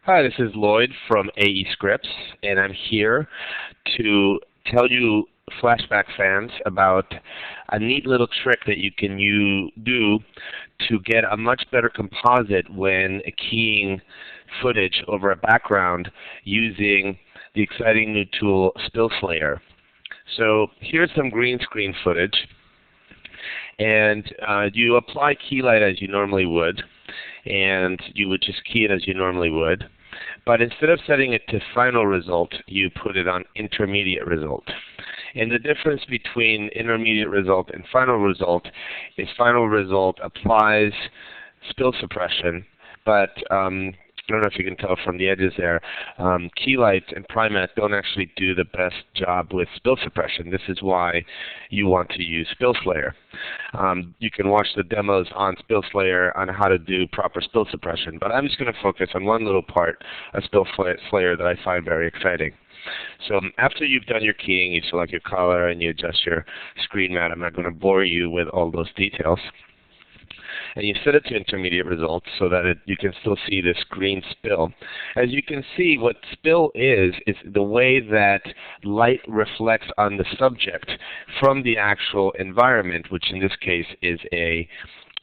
Hi, this is Lloyd from AE Scripts, and I'm here to tell you flashback fans about a neat little trick that you can do to get a much better composite when keying footage over a background using the exciting new tool Spill Slayer. So here's some green screen footage, and you apply key light as you normally would, and you would just key it as you normally would. But instead of setting it to final result, you put it on intermediate result. And the difference between intermediate result and final result is final result applies spill suppression, but I don't know if you can tell from the edges there, key light and Primat don't actually do the best job with spill suppression. This is why you want to use Spill Slayer. You can watch the demos on Spill Slayer on how to do proper spill suppression, but I'm just going to focus on one little part of Spill Slayer that I find very exciting. So after you've done your keying, you select your color and you adjust your screen mat. I'm not going to bore you with all those details. And you set it to intermediate results so that you can still see this green spill. As you can see, what spill is the way that light reflects on the subject from the actual environment, which in this case is a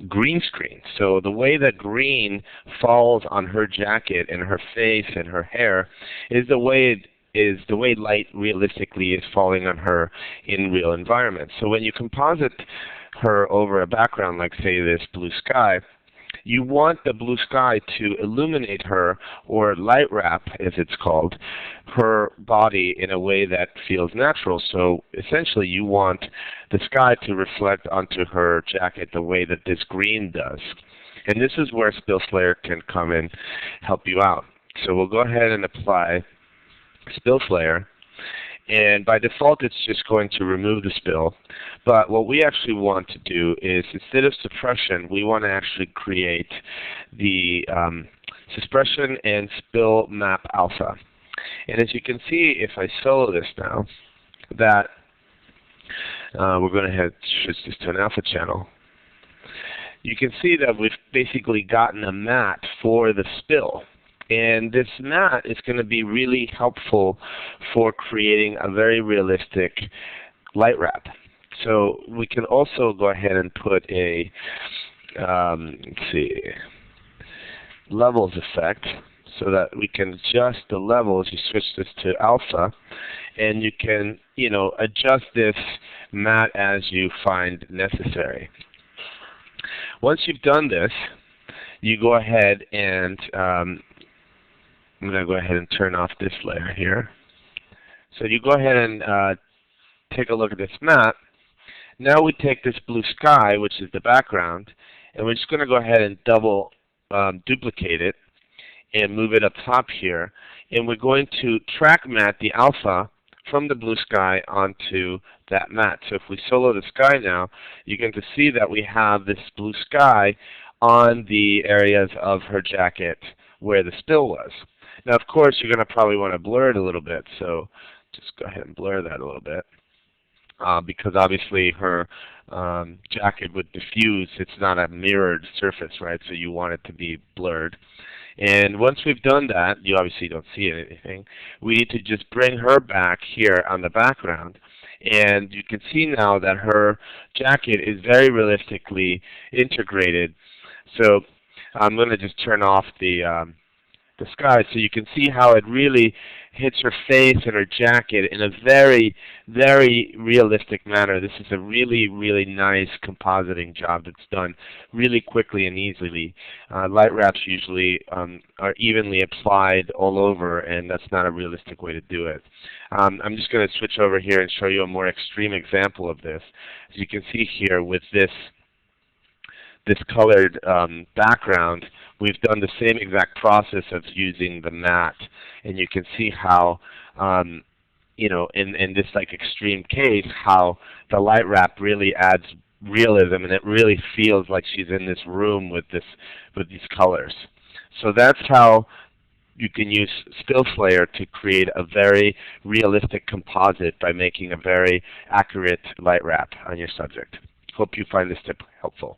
green screen. So the way that green falls on her jacket and her face and her hair is the way light realistically is falling on her in real environments. So when you composite her over a background like, say, this blue sky, you want the blue sky to illuminate her, or light wrap as it's called, her body in a way that feels natural. So essentially you want the sky to reflect onto her jacket the way that this green does. And this is where Spill Slayer can come and help you out. So we'll go ahead and apply Spill Slayer. And by default, it's just going to remove the spill. But what we actually want to do is, instead of suppression, we want to actually create the suppression and spill map alpha. And as you can see, if I solo this now, that we're going to switch this to an alpha channel. You can see that we've basically gotten a mat for the spill. And this mat is going to be really helpful for creating a very realistic light wrap. So we can also go ahead and put a, let's see, levels effect so that we can adjust the levels. You switch this to alpha, and you can, adjust this mat as you find necessary. Once you've done this, you go ahead and I'm going to go ahead and turn off this layer here. So you go ahead and take a look at this map. Now we take this blue sky, which is the background, and we're just going to go ahead and double duplicate it and move it up top here. And we're going to track mat the alpha from the blue sky onto that mat. So if we solo the sky now, you're going to see that we have this blue sky on the areas of her jacket where the spill was. Now, of course, you're going to probably want to blur it a little bit, so just go ahead and blur that a little bit. Because obviously her jacket would diffuse. It's not a mirrored surface, right? So you want it to be blurred. And once we've done that, you obviously don't see anything. We need to just bring her back here on the background. And you can see now that her jacket is very realistically integrated. So I'm going to just turn off the sky so you can see how it really hits her face and her jacket in a very, very realistic manner. This is a really, really nice compositing job that's done really quickly and easily. Light wraps usually are evenly applied all over, and that's not a realistic way to do it. I'm just going to switch over here and show you a more extreme example of this. As you can see here with this colored background, we've done the same exact process of using the mat, and you can see how, in this extreme case, how the light wrap really adds realism, and it really feels like she's in this room with these colors. So that's how you can use Spill Slayer to create a very realistic composite by making a very accurate light wrap on your subject. Hope you find this tip helpful.